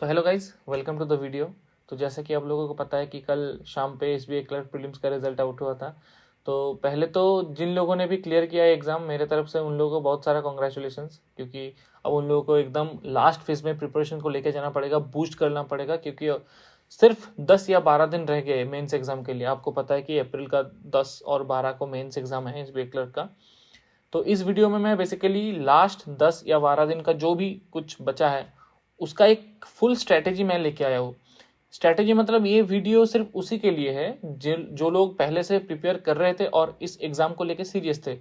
तो hello guys, welcome to the video. तो जैसे कि आप लोगों को पता है कि कल शाम पे एसबीआई क्लर्क प्रीलिम्स का रिजल्ट आउट हुआ था। तो पहले तो जिन लोगों ने भी क्लियर किया है एग्ज़ाम, मेरे तरफ से उन लोगों को बहुत सारा कॉन्ग्रेचुलेशंस, क्योंकि अब उन लोगों को एकदम लास्ट फेज में प्रिपरेशन को लेके जाना पड़ेगा, बूस्ट करना पड़ेगा, क्योंकि सिर्फ 10 या 12 दिन रह गए मेंस एग्ज़ाम के लिए। आपको पता है कि अप्रैल का 10 और 12 को मेंस एग्ज़ाम है एसबीआई क्लर्क का। तो इस वीडियो में मैं बेसिकली लास्ट 10 या 12 दिन का जो भी कुछ बचा है उसका एक फुल स्ट्रैटेजी मैं लेके आया हूँ। स्ट्रैटेजी मतलब ये वीडियो सिर्फ उसी के लिए है जो लोग पहले से प्रिपेयर कर रहे थे और इस एग्ज़ाम को लेके सीरियस थे।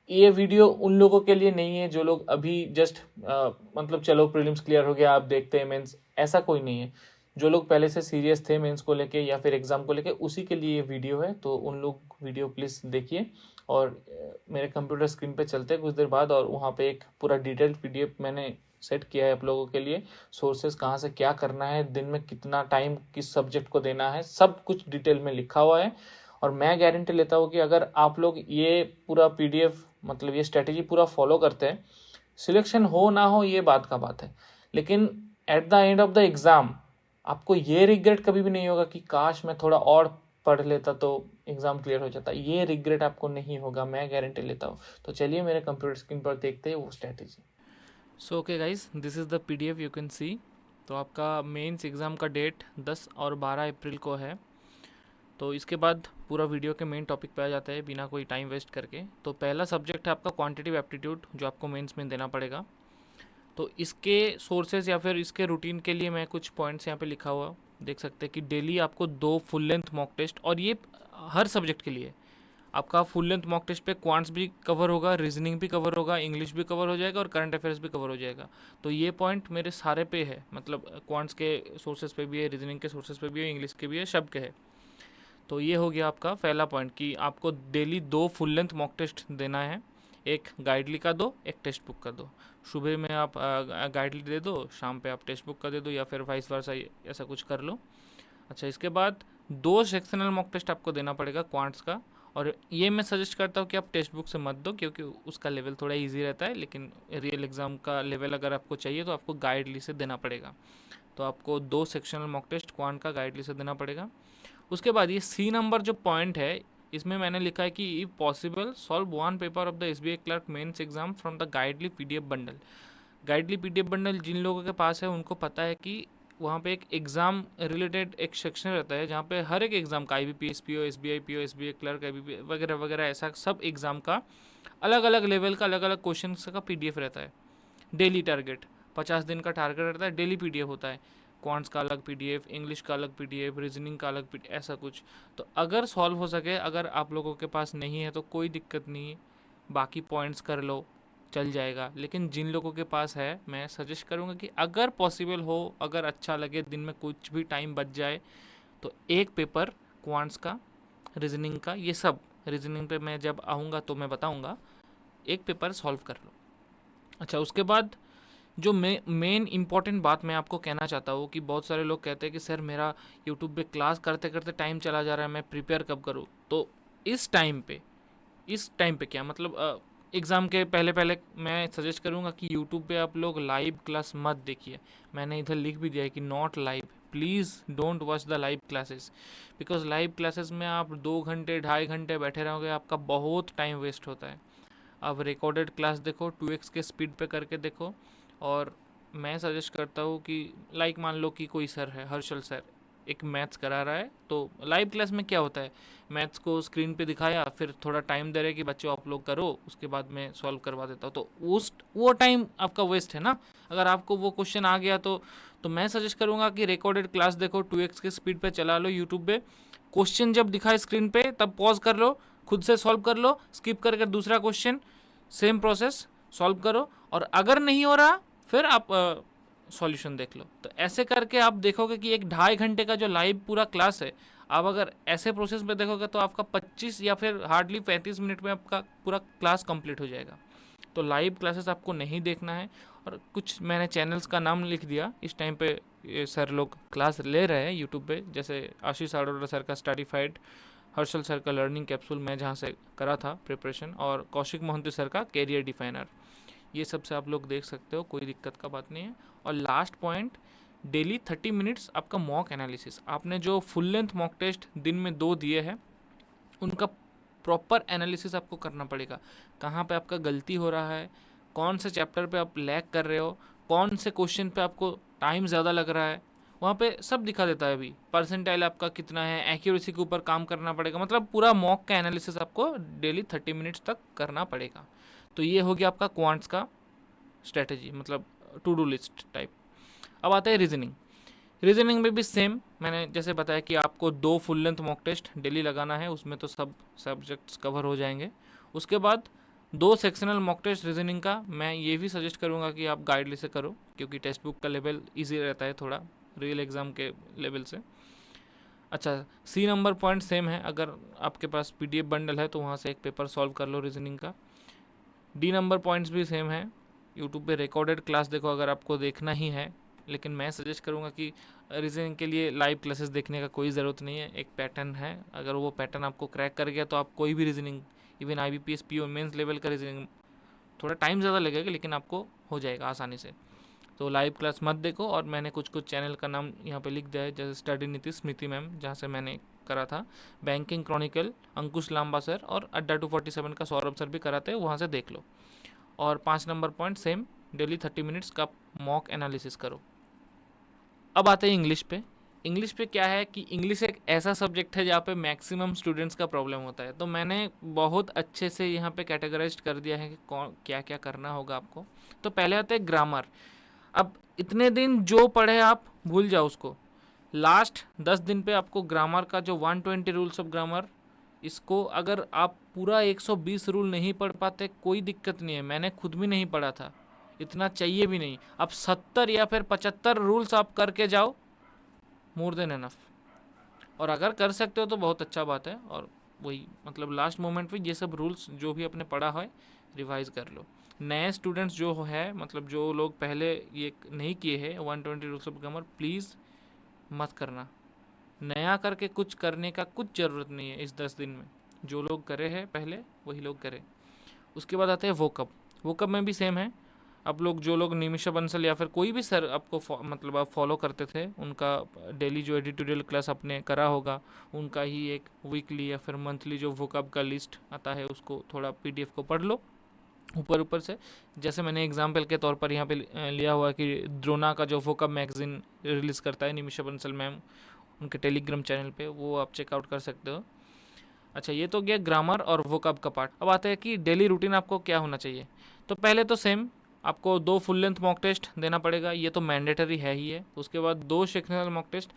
ये वीडियो उन लोगों के लिए नहीं है जो लोग अभी जस्ट मतलब चलो प्रीलिम्स क्लियर हो गया, आप देखते हैं मेंस, ऐसा कोई नहीं है। जो लोग पहले से सीरियस थे मेंस को लेके या फिर एग्ज़ाम को लेके, उसी के लिए ये वीडियो है। तो उन लोग वीडियो प्लीज़ देखिए और मेरे कंप्यूटर स्क्रीन पे चलते हैं कुछ देर बाद, और वहाँ पे एक पूरा डिटेल्ड पीडीएफ मैंने सेट किया है आप लोगों के लिए। सोर्सेज कहाँ से क्या करना है, दिन में कितना टाइम किस सब्जेक्ट को देना है, सब कुछ डिटेल में लिखा हुआ है। और मैं गारंटी लेता हूँ कि अगर आप लोग ये पूरा पीडीएफ मतलब ये स्ट्रेटेजी पूरा फॉलो करते हैं, सिलेक्शन हो ना हो ये बात का बात है, लेकिन at the end of the exam आपको ये रिग्रेट कभी भी नहीं होगा कि काश मैं थोड़ा और पढ़ लेता तो एग्ज़ाम क्लियर हो जाता। ये रिग्रेट आपको नहीं होगा, मैं गारंटी लेता हूँ। तो चलिए मेरे कंप्यूटर स्क्रीन पर देखते हैं वो strategy. So okay guys, this is the PDF you can see. तो आपका मेंस एग्ज़ाम का डेट 10 और 12 अप्रैल को है। तो इसके बाद पूरा वीडियो के मेन टॉपिक पे आ जाता है बिना कोई टाइम वेस्ट करके। तो पहला सब्जेक्ट है आपका क्वांटिटेटिव एप्टीट्यूड, जो आपको मेंस में देना पड़ेगा। तो इसके सोर्सेज या फिर इसके रूटीन के लिए मैं कुछ पॉइंट्स यहाँ पे लिखा हुआ देख सकते हैं कि डेली आपको 2 फुल लेंथ मॉक टेस्ट, और ये हर सब्जेक्ट के लिए आपका फुल लेंथ मॉक टेस्ट पे क्वांट्स भी कवर होगा, रीजनिंग भी कवर होगा, इंग्लिश भी कवर हो जाएगा और करंट अफेयर्स भी कवर हो जाएगा। तो ये पॉइंट मेरे सारे पे है, मतलब क्वांट्स के सोर्सेज पे भी है, रीजनिंग के सोर्सेज पे भी है, इंग्लिश के भी है, सब के है। तो ये हो गया आपका पहला पॉइंट कि आपको daily 2 full length mock test देना है। एक गाइडली का दो, एक टेक्स्ट बुक का दो। सुबह में आप गाइडली दे दो, शाम पे आप टेक्स्ट बुक का दे दो, या फिर वाइस वर्सा, ऐसा कुछ कर लो। अच्छा, इसके बाद 2 सेक्शनल मॉक टेस्ट आपको देना पड़ेगा क्वांट्स का। और ये मैं सजेस्ट करता हूँ कि आप टेक्स्ट बुक से मत दो, क्योंकि उसका लेवल थोड़ा इजी रहता है, लेकिन रियल एग्ज़ाम का लेवल अगर आपको चाहिए तो आपको गाइडली से देना पड़ेगा। तो आपको 2 सेक्शनल मॉक टेस्ट क्वांट का गाइडली से देना पड़ेगा। उसके बाद ये सी नंबर जो पॉइंट है, इसमें मैंने लिखा है कि if possible solve 1 paper of the SBI clerk mains exam from the Guidely PDF bundle. Guidely PDF bundle जिन लोगों के पास है उनको पता है कि वहाँ पे एक एग्ज़ाम रिलेटेड एक सेक्शन रहता है जहाँ पे हर एक एग्ज़ाम का IBPS PO SBI PO SBI clerk IBP वगैरह वगैरह, ऐसा सब एग्ज़ाम का अलग अलग लेवल का अलग अलग क्वेश्चन का PDF रहता है। डेली टारगेट 50 दिन का टारगेट रहता है, डेली PDF होता है। क्वांट्स का अलग PDF, इंग्लिश का अलग PDF, रीजनिंग का अलग PDF, ऐसा कुछ। तो अगर सॉल्व हो सके, अगर आप लोगों के पास नहीं है तो कोई दिक्कत नहीं है, बाकी पॉइंट्स कर लो, चल जाएगा। लेकिन जिन लोगों के पास है, मैं सजेस्ट करूँगा कि अगर पॉसिबल हो, अगर अच्छा लगे, दिन में कुछ भी टाइम बच जाए, तो एक पेपर क्वांट्स का, रीजनिंग का, ये सब रीजनिंग पे मैं जब आऊँगा तो मैं बताऊँगा, एक पेपर सॉल्व कर लो। अच्छा, उसके बाद जो मेन इंपॉर्टेंट बात मैं आपको कहना चाहता हूँ कि बहुत सारे लोग कहते हैं कि सर मेरा यूट्यूब पे क्लास करते करते टाइम चला जा रहा है, मैं प्रिपेयर कब करूँ। तो इस टाइम पे क्या मतलब, एग्ज़ाम के पहले पहले मैं सजेस्ट करूँगा कि यूट्यूब पे आप लोग लाइव क्लास मत देखिए। मैंने इधर लिख भी दिया है कि not live, please don't watch the live classes, because live classes में आप 2 घंटे 2.5 घंटे बैठे रहोगे, आपका बहुत टाइम वेस्ट होता है। अब रिकॉर्डेड क्लास देखो, 2x के स्पीड पे करके देखो। और मैं सजेस्ट करता हूँ कि लाइक मान लो कि कोई सर है, हर्षल सर, एक मैथ्स करा रहा है, तो लाइव क्लास में क्या होता है, मैथ्स को स्क्रीन पे दिखाया, फिर थोड़ा टाइम दे रहे कि बच्चों आप लोग करो, उसके बाद मैं सॉल्व करवा देता हूँ। तो वो टाइम आपका वेस्ट है ना। अगर आपको वो क्वेश्चन आ गया तो मैं सजेस्ट करूँगा कि रिकॉर्डेड क्लास देखो, 2x के स्पीड पे चला लो यूट्यूब पे। क्वेश्चन जब दिखाए स्क्रीन पे तब पॉज कर लो, खुद से सॉल्व कर लो, स्किप करके दूसरा क्वेश्चन, सेम प्रोसेस सॉल्व करो। और अगर नहीं हो रहा फिर आप सॉल्यूशन देख लो। तो ऐसे करके आप देखोगे कि 1.5 घंटे का जो लाइव पूरा क्लास है, आप अगर ऐसे प्रोसेस में देखोगे तो आपका 25 या फिर हार्डली 35 मिनट में आपका पूरा क्लास कंप्लीट हो जाएगा। तो लाइव क्लासेस आपको नहीं देखना है। और कुछ मैंने चैनल्स का नाम लिख दिया इस टाइम पे, ये सर लोग क्लास ले रहे हैं यूट्यूब पे, जैसे आशीष अरोड़ा सर का स्टडीफाइड, हर्षल सर का लर्निंग कैप्सूल, मैं जहाँ से करा था प्रिपरेशन, और कौशिक मोहंती सर का कैरियर डिफाइनर। ये सब से आप लोग देख सकते हो, कोई दिक्कत का बात नहीं है। और लास्ट पॉइंट डेली 30 मिनट्स आपका मॉक एनालिसिस। आपने जो फुल लेंथ मॉक टेस्ट दिन में 2 दिए हैं उनका प्रॉपर एनालिसिस आपको करना पड़ेगा। कहाँ पे आपका गलती हो रहा है, कौन से चैप्टर पे आप लैग कर रहे हो, कौन से क्वेश्चन पे आपको टाइम ज़्यादा लग रहा है, वहाँ पे सब दिखा देता है। अभी परसेंटाइल आपका कितना है, एक्यूरेसी के ऊपर काम करना पड़ेगा। मतलब पूरा मॉक का एनालिसिस आपको डेली 30 मिनट्स तक करना पड़ेगा। तो ये हो गया आपका क्वांट्स का स्ट्रेटजी, मतलब टू डू लिस्ट टाइप। अब आता है रीजनिंग। रीजनिंग में भी सेम मैंने जैसे बताया कि आपको 2 full length mock test daily लगाना है, उसमें तो सब सब्जेक्ट्स कवर हो जाएंगे। उसके बाद 2 सेक्शनल मॉक टेस्ट रीजनिंग का। मैं ये भी सजेस्ट करूँगा कि आप गाइडली से करो, क्योंकि टेक्स्ट बुक का लेवल ईजी रहता है थोड़ा रियल एग्ज़ाम के लेवल से। अच्छा, सी नंबर पॉइंट सेम है, अगर आपके पास PDF बंडल है तो वहाँ से एक पेपर सॉल्व कर लो रीजनिंग का। डी नंबर पॉइंट्स भी सेम है। यूट्यूब पे रिकॉर्डेड क्लास देखो अगर आपको देखना ही है, लेकिन मैं सजेस्ट करूँगा कि रीजनिंग के लिए लाइव क्लासेस देखने का कोई ज़रूरत नहीं है। एक पैटर्न है, अगर वो पैटर्न आपको क्रैक कर गया तो आप कोई भी reasoning, even IBPS PO mains level का रीजनिंग, थोड़ा टाइम ज़्यादा लगेगा लेकिन आपको हो जाएगा आसानी से। तो लाइव क्लास मत देखो। और मैंने कुछ चैनल का नाम यहाँ पे लिख दिया है, जैसे स्टडी नीति स्मृति मैम, जहाँ से मैंने करा था, बैंकिंग क्रॉनिकल अंकुश लांबा सर, और अड्डा 247 का सौरभ सर भी कराते हैं, वहाँ से देख लो। और 5 number point same, daily 30 minutes का मॉक एनालिसिस करो। अब आते हैं इंग्लिश पे। इंग्लिश पे क्या है कि इंग्लिश एक ऐसा सब्जेक्ट है जहाँ पे मैक्सिमम स्टूडेंट्स का प्रॉब्लम होता है। तो मैंने बहुत अच्छे से यहाँ पे कैटेगराइज कर दिया है कि कौन क्या क्या करना होगा आपको। तो पहले आते हैं ग्रामर। अब इतने दिन जो पढ़े आप भूल जाओ उसको। लास्ट 10 दिन पे आपको ग्रामर का जो 120 रूल्स ऑफ ग्रामर, इसको अगर आप पूरा 120 रूल नहीं पढ़ पाते कोई दिक्कत नहीं है, मैंने खुद भी नहीं पढ़ा था, इतना चाहिए भी नहीं। आप 70 या फिर 75 रूल्स आप करके जाओ, मोर देन एनफ। और अगर कर सकते हो तो बहुत अच्छा बात है। और वही मतलब लास्ट मोमेंट पे ये सब रूल्स जो भी आपने पढ़ा है रिवाइज कर लो। नए स्टूडेंट्स जो है, मतलब जो लोग पहले ये नहीं किए हैं 120 रूल्स ऑफ ग्रामर, प्लीज़ मत करना। नया करके कुछ करने का कुछ ज़रूरत नहीं है इस 10 दिन में। जो लोग करे हैं पहले वही लोग करें। उसके बाद आते हैं वोकअप। वोकअप में भी सेम है। आप लोग जो लोग निमिषा बंसल या फिर कोई भी सर आपको मतलब आप फॉलो करते थे, उनका डेली जो एडिटोरियल क्लास आपने करा होगा, उनका ही एक वीकली या फिर मंथली जो वोकअप का लिस्ट आता है उसको थोड़ा PDF को पढ़ लो ऊपर से। जैसे मैंने एग्जाम्पल के तौर पर यहाँ पे लिया हुआ कि द्रोना का जो वोकअप मैगजीन रिलीज़ करता है निमिषा बंसल मैम, उनके टेलीग्राम चैनल पे, वो आप चेकआउट कर सकते हो। अच्छा, ये तो गया ग्रामर और वोकअप का पार्ट। अब आता है कि डेली रूटीन आपको क्या होना चाहिए। तो पहले तो सेम आपको 2 फुल लेंथ मॉक टेस्ट देना पड़ेगा, ये तो मैंडेटरी है ही है। उसके बाद 2 सेक्शनल मॉक टेस्ट।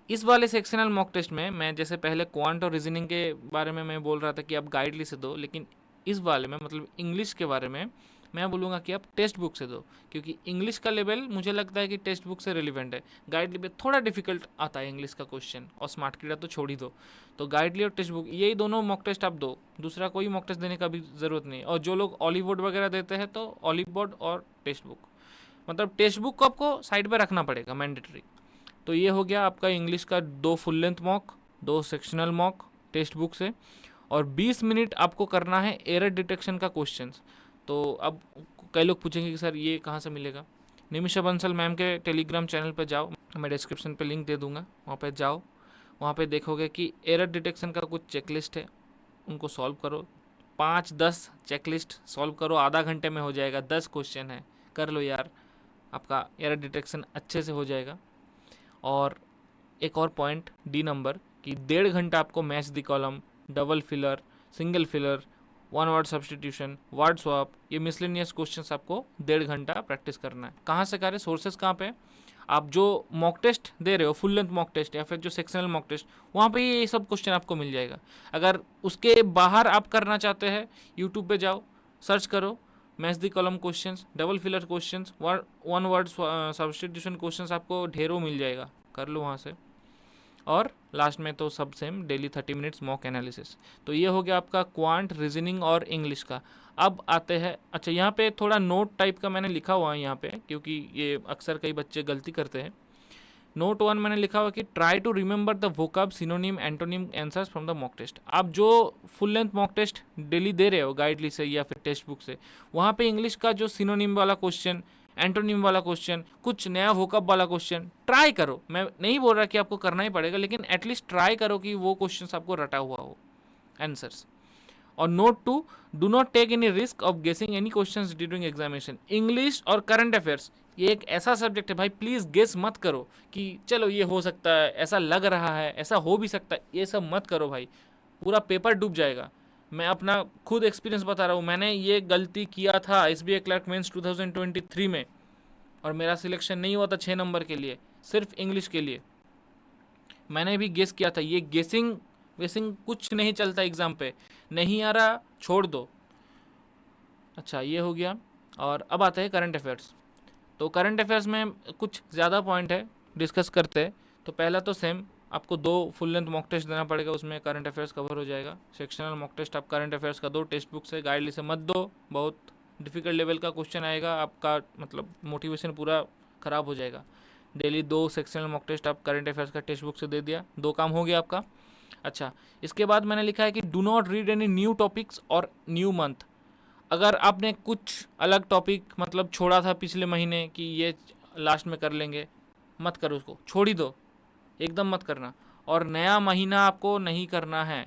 इस वाले सेक्शनल मॉक टेस्ट में मैं जैसे पहले क्वांट और रीजनिंग के बारे में मैं बोल रहा था कि आप गाइडली से दो, लेकिन इस वाले में मतलब इंग्लिश के बारे में मैं बोलूँगा कि आप टेक्स्ट बुक से दो, क्योंकि इंग्लिश का लेवल मुझे लगता है कि टेक्स्ट बुक से रिलेवेंट है। गाइडली पे थोड़ा डिफिकल्ट आता है इंग्लिश का क्वेश्चन, और स्मार्ट कीड़ा तो छोड़ ही दो। तो गाइडली और टेक्स्ट बुक, यही दोनों मॉक टेस्ट आप दो, दूसरा कोई मॉक टेस्ट देने का भी ज़रूरत नहीं। और जो लोग ऑलिव बोर्ड वगैरह देते हैं तो ऑलिव बोर्ड और टेक्स्ट बुक, मतलब टेक्स्ट बुक को आपको साइड पर रखना पड़ेगा मैंडेटरी। तो ये हो गया आपका इंग्लिश का 2 full length mock, 2 sectional mock text book से, और 20 मिनट आपको करना है एरर डिटेक्शन का क्वेश्चंस। तो अब कई लोग पूछेंगे कि सर ये कहाँ से मिलेगा। निमिषा बंसल मैम के टेलीग्राम चैनल पर जाओ, मैं डिस्क्रिप्शन पे लिंक दे दूँगा, वहाँ पे जाओ। वहाँ पे देखोगे कि एरर डिटेक्शन का कुछ चेकलिस्ट है, उनको सॉल्व करो। 5-10 चेकलिस्ट सॉल्व करो, आधा घंटे में हो जाएगा। 10 क्वेश्चन है, कर लो यार, आपका एरर डिटेक्शन अच्छे से हो जाएगा। और एक और पॉइंट डी नंबर कि 1.5 घंटा आपको match the column, double filler, single filler, 1 word substitution, word swap, ये मिसलेनियस क्वेश्चंस आपको 1.5 घंटा प्रैक्टिस करना है। कहाँ से करें, सोर्सेज कहाँ पे, आप जो मॉक टेस्ट दे रहे हो फुल लेंथ मॉक टेस्ट या फिर जो सेक्शनल मॉक टेस्ट, वहाँ पे ये सब क्वेश्चन आपको मिल जाएगा। अगर उसके बाहर आप करना चाहते हैं, यूट्यूब पे जाओ, सर्च करो match the column questions, double filler questions, 1 word substitution questions, आपको ढेरों मिल जाएगा, कर लो वहाँ से। और लास्ट में तो सब same, daily 30 minutes mock analysis. तो ये हो गया आपका क्वांट, रीजनिंग और इंग्लिश का। अब आते हैं, अच्छा यहाँ पे थोड़ा नोट टाइप का मैंने लिखा हुआ है यहाँ पे, क्योंकि ये अक्सर कई बच्चे गलती करते हैं। नोट 1 मैंने लिखा हुआ कि try to remember the vocab, synonym, antonym answers from the mock test. आप जो full length mock test daily दे रहे हो गाइडली से या फिर टेक्स्ट बुक से, वहाँ पे इंग्लिश का जो सिनोनिम वाला क्वेश्चन, एंटोनिम वाला क्वेश्चन, कुछ नया वोकअप वाला क्वेश्चन, ट्राई करो। मैं नहीं बोल रहा कि आपको करना ही पड़ेगा, लेकिन एटलीस्ट ट्राई करो कि वो क्वेश्चन आपको रटा हुआ हो आंसर्स। और note to, do not take any risk of guessing any questions during examination. English और करंट अफेयर्स ये एक ऐसा सब्जेक्ट है भाई, प्लीज़ गेस मत करो कि चलो ये हो सकता है, ऐसा लग रहा है, ऐसा हो भी सकता है, ये सब मत करो भाई, पूरा पेपर डूब जाएगा। मैं अपना खुद एक्सपीरियंस बता रहा हूँ, मैंने ये गलती किया था SBI क्लर्क मेंस 2023 में, और मेरा सिलेक्शन नहीं हुआ था 6 नंबर के लिए, सिर्फ इंग्लिश के लिए। मैंने भी गेस किया था। ये गेसिंग वेसिंग कुछ नहीं चलता एग्ज़ाम पे, नहीं आ रहा छोड़ दो। अच्छा, ये हो गया। और अब आता है करंट अफेयर्स। तो करंट अफेयर्स में कुछ ज़्यादा पॉइंट है, डिस्कस करते हैं। तो पहला तो सेम, आपको 2 फुल लेंथ मॉक टेस्ट देना पड़ेगा, उसमें करंट अफेयर्स कवर हो जाएगा। सेक्शनल मॉक टेस्ट आप करंट अफेयर्स का दो, टेक्स्ट बुक से, गाइडली से मत दो, बहुत डिफिकल्ट लेवल का क्वेश्चन आएगा, आपका मतलब मोटिवेशन पूरा ख़राब हो जाएगा। डेली 2 सेक्शनल मॉक टेस्ट आप करंट अफेयर्स का टेक्स्ट बुक से दे दिया, 2 काम हो गया आपका। अच्छा, इसके बाद मैंने लिखा है कि do not read any new topics और न्यू मंथ। अगर आपने कुछ अलग टॉपिक मतलब छोड़ा था पिछले महीने कि ये लास्ट में कर लेंगे, मत करो, उसको छोड़ ही दो, एकदम मत करना। और नया महीना आपको नहीं करना है।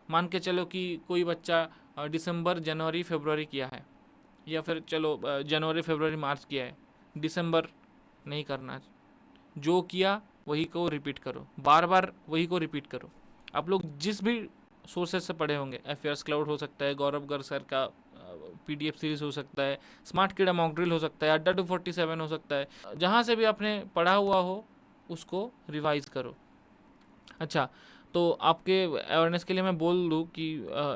मान के चलो कि कोई बच्चा दिसंबर जनवरी फरवरी किया है, या फिर चलो जनवरी फरवरी मार्च किया है, दिसंबर नहीं करना। जो किया वही को रिपीट करो, बार बार वही को रिपीट करो। आप लोग जिस भी सोर्सेज से पढ़े होंगे, अफेयर्स क्लाउड हो सकता है, गौरव गर्ग सर का PDF सीरीज हो सकता है, स्मार्ट कीड़ा मॉक ड्रिल हो सकता है, अड्डा 247 हो सकता है, जहाँ से भी आपने पढ़ा हुआ हो उसको रिवाइज करो। अच्छा, तो आपके अवेयरनेस के लिए मैं बोल दूँ कि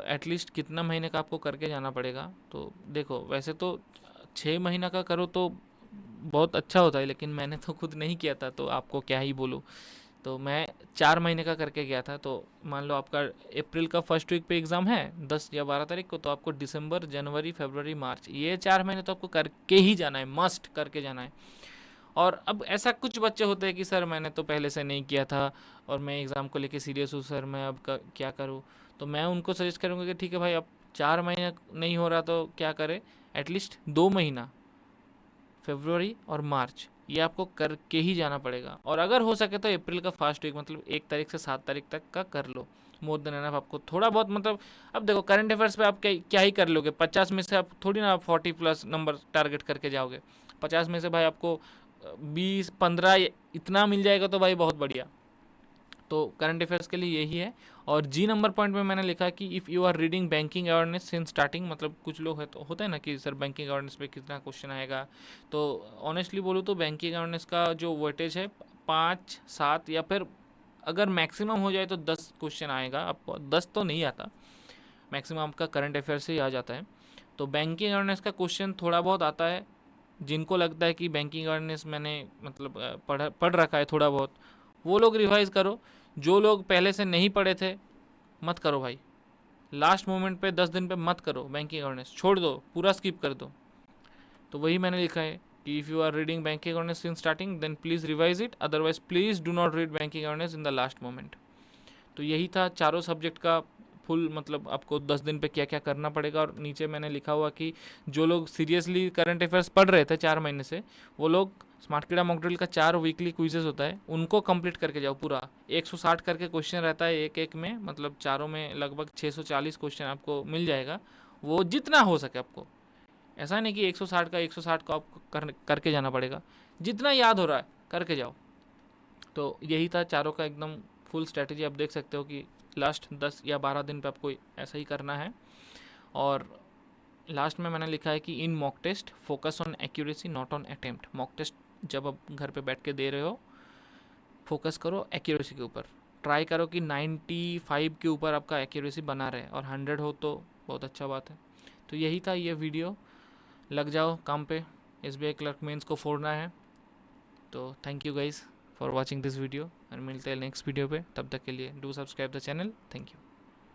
एटलीस्ट कितना महीने का आपको करके जाना पड़ेगा। तो देखो, वैसे तो 6 महीना का करो तो बहुत अच्छा होता है, लेकिन मैंने तो खुद नहीं किया था, तो आपको क्या ही बोलूँ। तो मैं 4 महीने का करके गया था। तो मान लो आपका अप्रैल का फर्स्ट वीक पे एग्ज़ाम है 10 या 12 तारीख को, तो आपको दिसंबर जनवरी फरवरी मार्च, ये 4 महीने तो आपको करके ही जाना है, मस्ट करके जाना है। और अब ऐसा कुछ बच्चे होते हैं कि सर मैंने तो पहले से नहीं किया था और मैं एग्ज़ाम को लेके सीरियस हूँ सर, मैं अब क्या करूँ। तो मैं उनको सजेस्ट करूँगा कि ठीक है भाई, अब 4 महीने नहीं हो रहा तो क्या करें, एटलीस्ट 2 महीना फरवरी और मार्च ये आपको करके ही जाना पड़ेगा। और अगर हो सके तो अप्रैल का फर्स्ट वीक, मतलब 1 तारीख से 7 तारीख तक का कर लो, मोर देन एनफ। आपको थोड़ा बहुत मतलब, अब देखो करंट अफेयर्स पे आप क्या ही कर लोगे, 50 में से आप थोड़ी ना 40 प्लस नंबर टारगेट करके जाओगे। 50 में से भाई आपको 20-15 इतना मिल जाएगा तो भाई बहुत बढ़िया। तो करंट अफेयर्स के लिए यही है। और जी नंबर पॉइंट में मैंने लिखा कि if you are reading banking awareness since starting, मतलब कुछ लोग है तो होता है ना कि सर बैंकिंग अवेयरनेस पे कितना क्वेश्चन आएगा। तो ऑनेस्टली बोलूँ तो बैंकिंग अवेयरनेस का जो वेटेज है 5-7, या फिर अगर मैक्सिमम हो जाए तो 10 क्वेश्चन आएगा। आपको 10 तो नहीं आता, मैक्सिमम आपका करंट अफेयर से ही आ जाता है। तो बैंकिंग अवेयरनेस का क्वेश्चन थोड़ा बहुत आता है। जिनको लगता है कि बैंकिंग अवेयरनेस मैंने मतलब पढ़ रखा है थोड़ा बहुत, वो लोग रिवाइज करो। जो लोग पहले से नहीं पढ़े थे, मत करो भाई, लास्ट मोमेंट पे 10 दिन पे मत करो बैंकिंग अवेयरनेस, छोड़ दो, पूरा स्किप कर दो। तो वही मैंने लिखा है कि if you are reading banking awareness in starting then please revise it, otherwise please do not read banking awareness in the last moment. तो यही था चारों सब्जेक्ट का फुल, मतलब आपको 10 दिन पे क्या क्या करना पड़ेगा। और नीचे मैंने लिखा हुआ कि जो लोग सीरियसली करंट अफेयर्स पढ़ रहे थे 4 महीने से, वो लोग स्मार्ट कीड़ा मॉक ड्रिल का 4 वीकली क्विजेस होता है, उनको कंप्लीट करके जाओ पूरा। 160 करके क्वेश्चन रहता है एक एक में, मतलब चारों में लगभग 640 क्वेश्चन आपको मिल जाएगा। वो जितना हो सके आपको, ऐसा नहीं कि 160 का 160 को आपको करके जाना पड़ेगा, जितना याद हो रहा है करके जाओ। तो यही था चारों का एकदम फुल स्ट्रैटेजी। आप देख सकते हो कि लास्ट 10 या 12 दिन पे आपको ऐसा ही करना है। और लास्ट में मैंने लिखा है कि in mock test focus on accuracy not on attempt. Mock test जब आप घर पे बैठ के दे रहे हो, फोकस करो एक्यूरेसी के ऊपर, ट्राई करो कि 95 के ऊपर आपका एक्यूरेसी बना रहे, और 100 हो तो बहुत अच्छा बात है। तो यही था ये वीडियो, लग जाओ काम पे, SBI क्लर्क मेंस को फोड़ना है। तो thank you guys for watching this video, और मिलते हैं नेक्स्ट वीडियो पे। तब तक के लिए do subscribe the channel. Thank you.